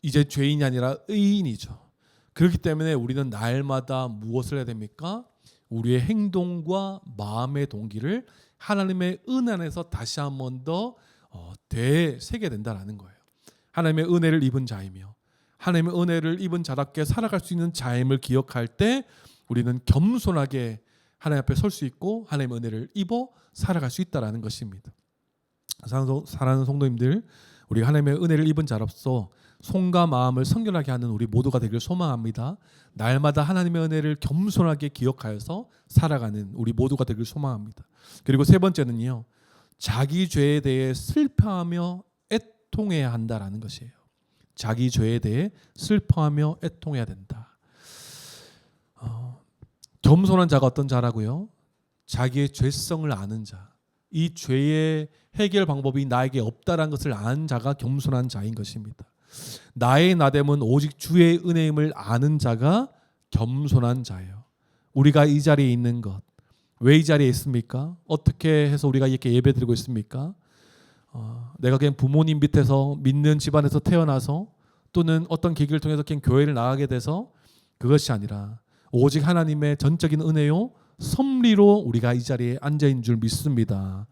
이제 죄인이 아니라 의인이죠. 그렇기 때문에 우리는 날마다 무엇을 해야 됩니까? 우리의 행동과 마음의 동기를 하나님의 은혜 안에서 다시 한 번 더 되새게 된다는 거예요. 하나님의 은혜를 입은 자이며 하나님의 은혜를 입은 자답게 살아갈 수 있는 자임을 기억할 때 우리는 겸손하게 하나님 앞에 설 수 있고 하나님의 은혜를 입어 살아갈 수 있다는 것입니다. 사랑하는 성도님들, 우리가 하나님의 은혜를 입은 자로서 손과 마음을 성결하게 하는 우리 모두가 되기를 소망합니다. 날마다 하나님의 은혜를 겸손하게 기억하여서 살아가는 우리 모두가 되기를 소망합니다. 그리고 세 번째는요, 자기 죄에 대해 슬퍼하며 애통해야 한다라는 것이에요. 자기 죄에 대해 슬퍼하며 애통해야 된다. 겸손한 자가 어떤 자라고요? 자기의 죄성을 아는 자. 이 죄의 해결 방법이 나에게 없다라는 것을 아는 자가 겸손한 자인 것입니다. 나의 나됨은 오직 주의 은혜임을 아는 자가 겸손한 자예요. 우리가 이 자리에 있는 것, 왜 이 자리에 있습니까? 어떻게 해서 우리가 이렇게 예배드리고 있습니까? 내가 그냥 부모님 밑에서 믿는 집안에서 태어나서 또는 어떤 계기를 통해서 그냥 교회를 나가게 돼서 그것이 아니라 오직 하나님의 전적인 은혜요 섭리로 우리가 이 자리에 앉아있는 줄 믿습니다.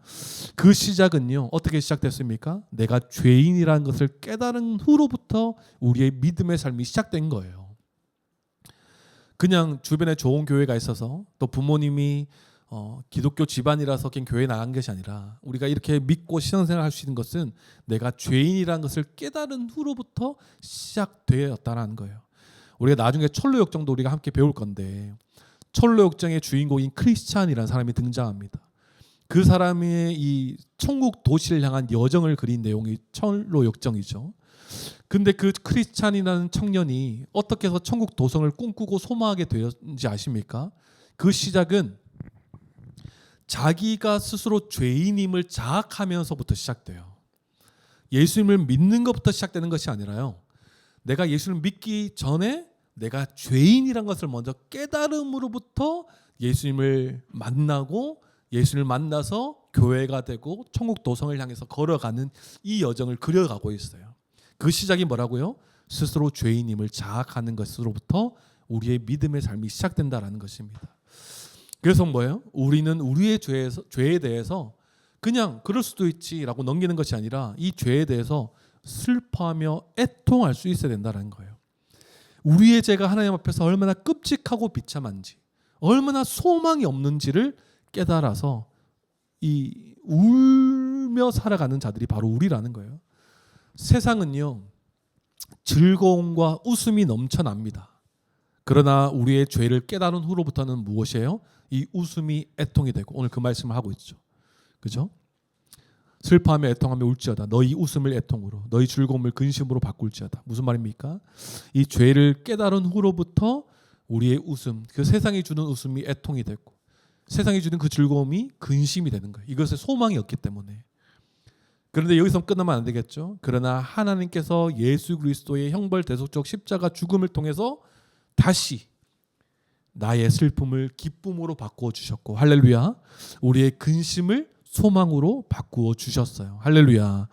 그 시작은요 어떻게 시작됐습니까? 내가 죄인이라는 것을 깨달은 후로부터 우리의 믿음의 삶이 시작된 거예요. 그냥 주변에 좋은 교회가 있어서 또 부모님이 기독교 집안이라서 그냥 교회에 나간 것이 아니라 우리가 이렇게 믿고 신앙생활을 할 수 있는 것은 내가 죄인이라는 것을 깨달은 후로부터 시작되었다는 거예요. 우리가 나중에 철로역정도 우리가 함께 배울 건데 철로역정의 주인공인 크리스찬이라는 사람이 등장합니다. 그 사람의 이 천국 도시를 향한 여정을 그린 내용이 철로역정이죠. 근데 그 크리스찬이라는 청년이 어떻게 해서 천국 도성을 꿈꾸고 소망하게 되었는지 아십니까? 그 시작은 자기가 스스로 죄인임을 자학하면서부터 시작돼요. 예수님을 믿는 것부터 시작되는 것이 아니라요. 내가 예수를 믿기 전에 내가 죄인이란 것을 먼저 깨달음으로부터 예수님을 만나고 예수님을 만나서 교회가 되고 천국 도성을 향해서 걸어가는 이 여정을 그려가고 있어요. 그 시작이 뭐라고요? 스스로 죄인임을 자학하는 것으로부터 우리의 믿음의 삶이 시작된다라는 것입니다. 그래서 뭐예요? 우리는 우리의 죄에 대해서 그냥 그럴 수도 있지라고 넘기는 것이 아니라 이 죄에 대해서 슬퍼하며 애통할 수 있어야 된다는 거예요. 우리의 죄가 하나님 앞에서 얼마나 끔찍하고 비참한지, 얼마나 소망이 없는지를 깨달아서 이 울며 살아가는 자들이 바로 우리라는 거예요. 세상은요 즐거움과 웃음이 넘쳐납니다. 그러나 우리의 죄를 깨달은 후로부터는 무엇이에요? 이 웃음이 애통이 되고 오늘 그 말씀을 하고 있죠. 그죠? 슬퍼하며 애통하며 울지어다. 너희 웃음을 애통으로 너희 즐거움을 근심으로 바꿀지어다. 무슨 말입니까? 이 죄를 깨달은 후로부터 우리의 웃음, 그 세상이 주는 웃음이 애통이 되고 세상이 주는 그 즐거움이 근심이 되는 거예요. 이것에 소망이 없기 때문에. 그런데 여기서 끝나면 안 되겠죠. 그러나 하나님께서 예수 그리스도의 형벌 대속적 십자가 죽음을 통해서 다시 나의 슬픔을 기쁨으로 바꾸어 주셨고 할렐루야. 우리의 근심을 소망으로 바꾸어 주셨어요. 할렐루야.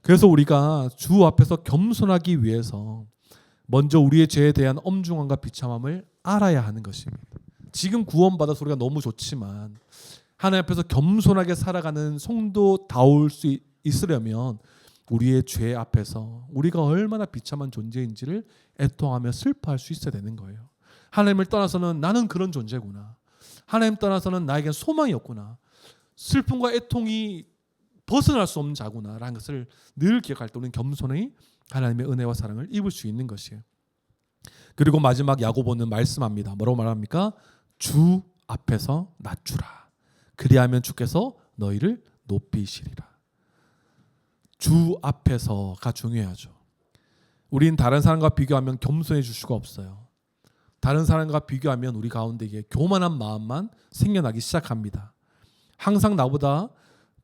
그래서 우리가 주 앞에서 겸손하기 위해서 먼저 우리의 죄에 대한 엄중함과 비참함을 알아야 하는 것입니다. 지금 구원받아서 우리가 너무 좋지만 하나님 앞에서 겸손하게 살아가는 성도다울 수 있으려면 우리의 죄 앞에서 우리가 얼마나 비참한 존재인지를 애통하며 슬퍼할 수 있어야 되는 거예요. 하나님을 떠나서는 나는 그런 존재구나. 하나님 떠나서는 나에겐 소망이 없구나. 슬픔과 애통이 벗어날 수 없는 자구나 라는 것을 늘 기억할 때 우리는 겸손히 하나님의 은혜와 사랑을 입을 수 있는 것이에요. 그리고 마지막 야고보는 말씀합니다. 뭐라고 말합니까? 주 앞에서 낮추라. 그리하면 주께서 너희를 높이시리라. 주 앞에서가 중요하죠. 우린 다른 사람과 비교하면 겸손해질 수가 없어요. 다른 사람과 비교하면 우리 가운데 이게 교만한 마음만 생겨나기 시작합니다. 항상 나보다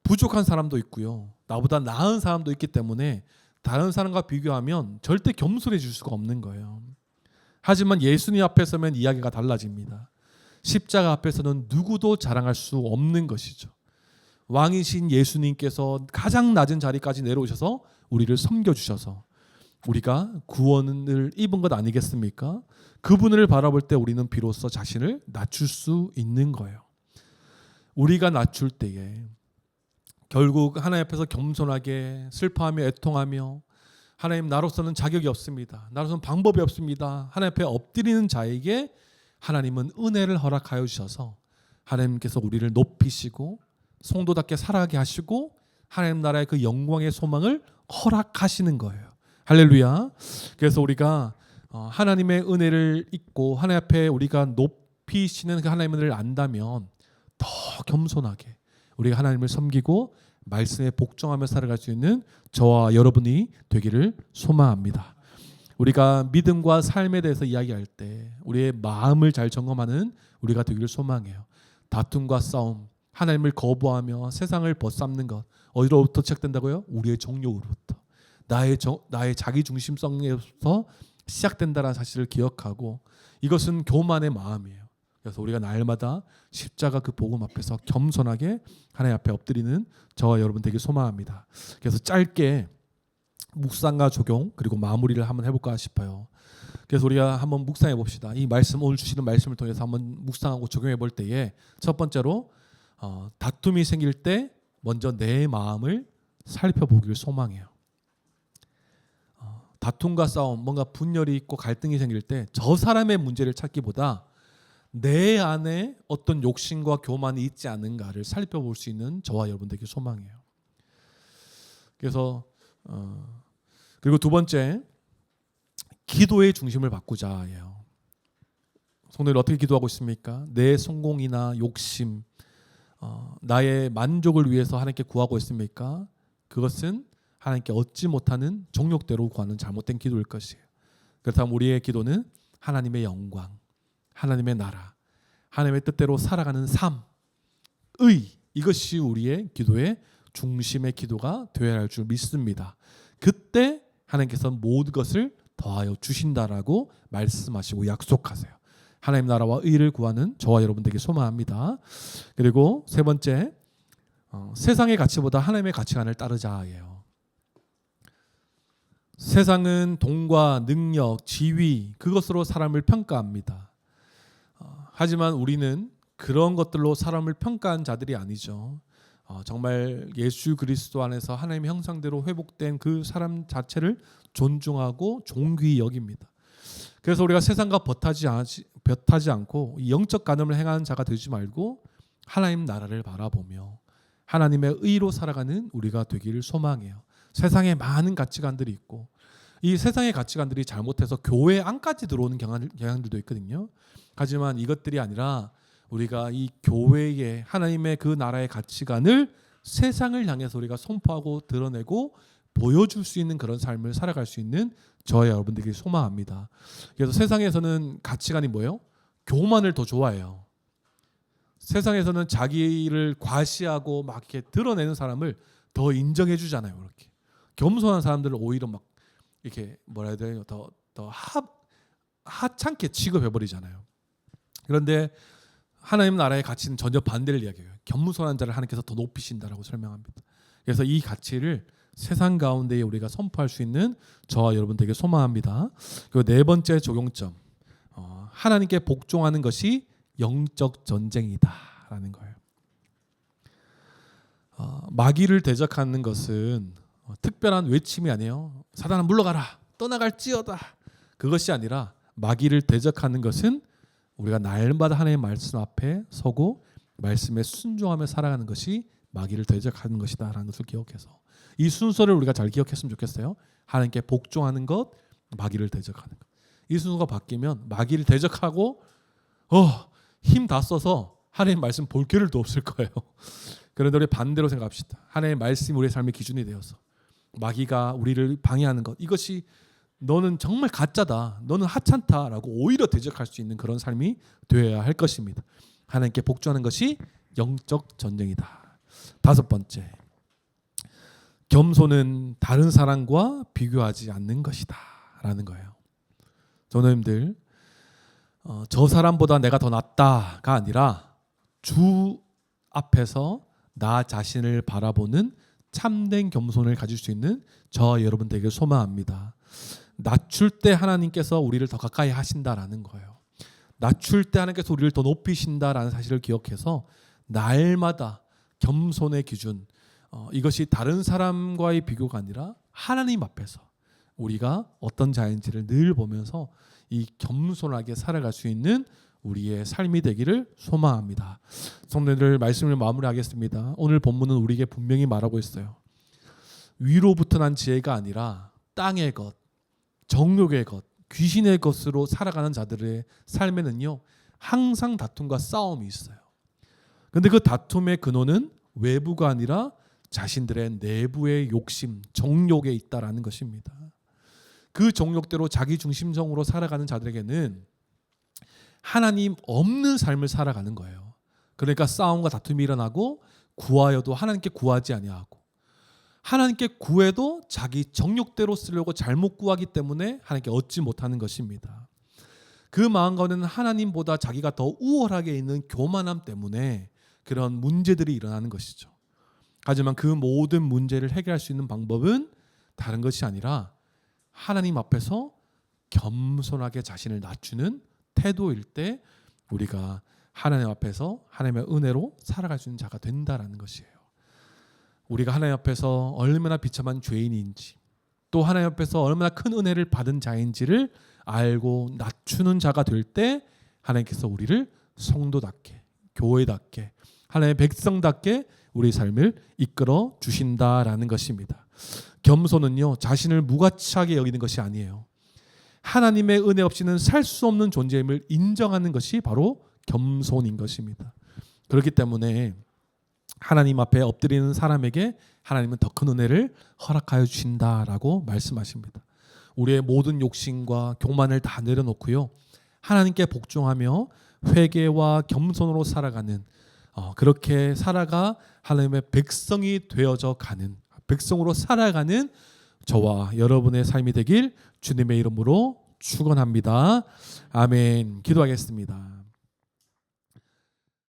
부족한 사람도 있고요. 나보다 나은 사람도 있기 때문에 다른 사람과 비교하면 절대 겸손해질 수가 없는 거예요. 하지만 예수님 앞에 서면 이야기가 달라집니다. 십자가 앞에서는 누구도 자랑할 수 없는 것이죠. 왕이신 예수님께서 가장 낮은 자리까지 내려오셔서 우리를 섬겨주셔서 우리가 구원을 입은 것 아니겠습니까? 그분을 바라볼 때 우리는 비로소 자신을 낮출 수 있는 거예요. 우리가 낮출 때에 결국 하나님 앞에서 겸손하게 슬퍼하며 애통하며 하나님 나로서는 자격이 없습니다. 나로서는 방법이 없습니다. 하나님 앞에 엎드리는 자에게 하나님은 은혜를 허락하여 주셔서 하나님께서 우리를 높이시고 성도답게 살아가게 하시고 하나님 나라의 그 영광의 소망을 허락하시는 거예요. 할렐루야. 그래서 우리가 하나님의 은혜를 잊고 하나님 앞에 우리가 높이시는 그 하나님의 은혜를 안다면 더 겸손하게 우리가 하나님을 섬기고 말씀에 복종하며 살아갈 수 있는 저와 여러분이 되기를 소망합니다. 우리가 믿음과 삶에 대해서 이야기할 때 우리의 마음을 잘 점검하는 우리가 되기를 소망해요. 다툼과 싸움, 하나님을 거부하며 세상을 벗삼는 것 어디로부터 시작된다고요? 우리의 정욕으로부터. 나의 자기 중심성에서 시작된다는 사실을 기억하고 이것은 교만의 마음이에요. 그래서 우리가 날마다 십자가 그 복음 앞에서 겸손하게 하나님 앞에 엎드리는 저와 여러분 되길 소망합니다. 그래서 짧게 묵상과 적용 그리고 마무리를 한번 해볼까 싶어요. 그래서 우리가 한번 묵상해 봅시다. 이 말씀 오늘 주시는 말씀을 통해서 한번 묵상하고 적용해 볼 때에 첫 번째로 다툼이 생길 때 먼저 내 마음을 살펴보기를 소망해요. 다툼과 싸움, 뭔가 분열이 있고 갈등이 생길 때 저 사람의 문제를 찾기보다 내 안에 어떤 욕심과 교만이 있지 않은가를 살펴볼 수 있는 저와 여러분 되길 소망해요. 그래서 그리고 두 번째, 기도의 중심을 바꾸자예요. 성도들 어떻게 기도하고 있습니까? 내 성공이나 욕심, 나의 만족을 위해서 하나님께 구하고 있습니까? 그것은 하나님께 얻지 못하는 정욕대로 구하는 잘못된 기도일 것이에요. 그렇다면 우리의 기도는 하나님의 영광, 하나님의 나라, 하나님의 뜻대로 살아가는 삶, 이것이 우리의 기도의 중심의 기도가 되어야 할 줄 믿습니다. 그때 하나님께서 모든 것을 더하여 주신다라고 말씀하시고 약속하세요. 하나님 나라와 의를 구하는 저와 여러분 되게 소망합니다. 그리고 세 번째, 세상의 가치보다 하나님의 가치관을 따르자예요. 세상은 돈과 능력, 지위 그것으로 사람을 평가합니다. 하지만 우리는 그런 것들로 사람을 평가한 자들이 아니죠. 정말 예수 그리스도 안에서 하나님의 형상대로 회복된 그 사람 자체를 존중하고 존귀히 여깁니다. 그래서 우리가 세상과 벼타지 않고 영적 간음을 행하는 자가 되지 말고 하나님 나라를 바라보며 하나님의 의로 살아가는 우리가 되기를 소망해요. 세상에 많은 가치관들이 있고 이 세상의 가치관들이 잘못해서 교회 안까지 들어오는 경향들도 있거든요. 하지만 이것들이 아니라 우리가 이 교회의 하나님의 그 나라의 가치관을 세상을 향해서 우리가 선포하고 드러내고 보여줄 수 있는 그런 삶을 살아갈 수 있는 저와 여러분들에게 소망합니다. 그래서 세상에서는 가치관이 뭐예요? 교만을 더 좋아해요. 세상에서는 자기를 과시하고 막 이렇게 드러내는 사람을 더 인정해 주잖아요. 이렇게 겸손한 사람들을 오히려 막 이렇게 뭐라 해야 되나요? 더 하찮게 취급해 버리잖아요. 그런데 하나님 나라의 가치는 전혀 반대를 이야기해요. 겸손한 자를 하나님께서 더 높이신다라고 설명합니다. 그래서 이 가치를 세상 가운데에 우리가 선포할 수 있는 저와 여러분 되게 소망합니다. 그리고 네 번째 적용점, 하나님께 복종하는 것이 영적 전쟁이다라는 거예요. 마귀를 대적하는 것은 특별한 외침이 아니에요. 사단아 물러가라, 떠나갈지어다. 그것이 아니라 마귀를 대적하는 것은 우리가 날마다 하나님의 말씀 앞에 서고 말씀에 순종하며 살아가는 것이 마귀를 대적하는 것이다라는 것을 기억해서 이 순서를 우리가 잘 기억했으면 좋겠어요. 하나님께 복종하는 것, 마귀를 대적하는 것. 이 순서가 바뀌면 마귀를 대적하고 힘 다 써서 하나님 말씀 볼 겨를도 없을 거예요. 그런데 우리 반대로 생각합시다. 하나님의 말씀이 우리의 삶의 기준이 되어서 마귀가 우리를 방해하는 것, 이것이 너는 정말 가짜다, 너는 하찮다라고 오히려 대적할 수 있는 그런 삶이 되어야 할 것입니다. 하나님께 복종하는 것이 영적 전쟁이다. 다섯 번째, 겸손은 다른 사람과 비교하지 않는 것이다 라는 거예요. 전도님들, 저 사람보다 내가 더 낫다가 아니라 주 앞에서 나 자신을 바라보는 참된 겸손을 가질 수 있는 저와 여러분 되길 소망합니다. 낮출 때 하나님께서 우리를 더 가까이 하신다라는 거예요. 낮출 때 하나님께서 우리를 더 높이신다라는 사실을 기억해서 날마다 겸손의 기준, 이것이 다른 사람과의 비교가 아니라 하나님 앞에서 우리가 어떤 자인지를 늘 보면서 이 겸손하게 살아갈 수 있는 우리의 삶이 되기를 소망합니다. 성도님들, 말씀을 마무리하겠습니다. 오늘 본문은 우리에게 분명히 말하고 있어요. 위로부터 난 지혜가 아니라 땅의 것, 정욕의 것, 귀신의 것으로 살아가는 자들의 삶에는요, 항상 다툼과 싸움이 있어요. 근데 그 다툼의 근원은 외부가 아니라 자신들의 내부의 욕심, 정욕에 있다라는 것입니다. 그 정욕대로 자기 중심적으로 살아가는 자들에게는 하나님 없는 삶을 살아가는 거예요. 그러니까 싸움과 다툼이 일어나고 구하여도 하나님께 구하지 아니하고, 하나님께 구해도 자기 정욕대로 쓰려고 잘못 구하기 때문에 하나님께 얻지 못하는 것입니다. 그 마음가운데는 하나님보다 자기가 더 우월하게 있는 교만함 때문에 그런 문제들이 일어나는 것이죠. 하지만 그 모든 문제를 해결할 수 있는 방법은 다른 것이 아니라 하나님 앞에서 겸손하게 자신을 낮추는 태도일 때 우리가 하나님 앞에서 하나님의 은혜로 살아갈 수 있는 자가 된다라는 것이에요. 우리가 하나님 앞에서 얼마나 비참한 죄인인지, 또 하나님 앞에서 얼마나 큰 은혜를 받은 자인지를 알고 낮추는 자가 될 때 하나님께서 우리를 성도답게, 교회답게, 하나님의 백성답게 우리 삶을 이끌어 주신다라는 것입니다. 겸손은요, 자신을 무가치하게 여기는 것이 아니에요. 하나님의 은혜 없이는 살 수 없는 존재임을 인정하는 것이 바로 겸손인 것입니다. 그렇기 때문에 하나님 앞에 엎드리는 사람에게 하나님은 더 큰 은혜를 허락하여 주신다라고 말씀하십니다. 우리의 모든 욕심과 교만을 다 내려놓고요, 하나님께 복종하며 회개와 겸손으로 살아가는, 그렇게 살아가 하나님의 백성이 되어져 가는, 백성으로 살아가는 저와 여러분의 삶이 되길 주님의 이름으로 축원합니다. 아멘. 기도하겠습니다.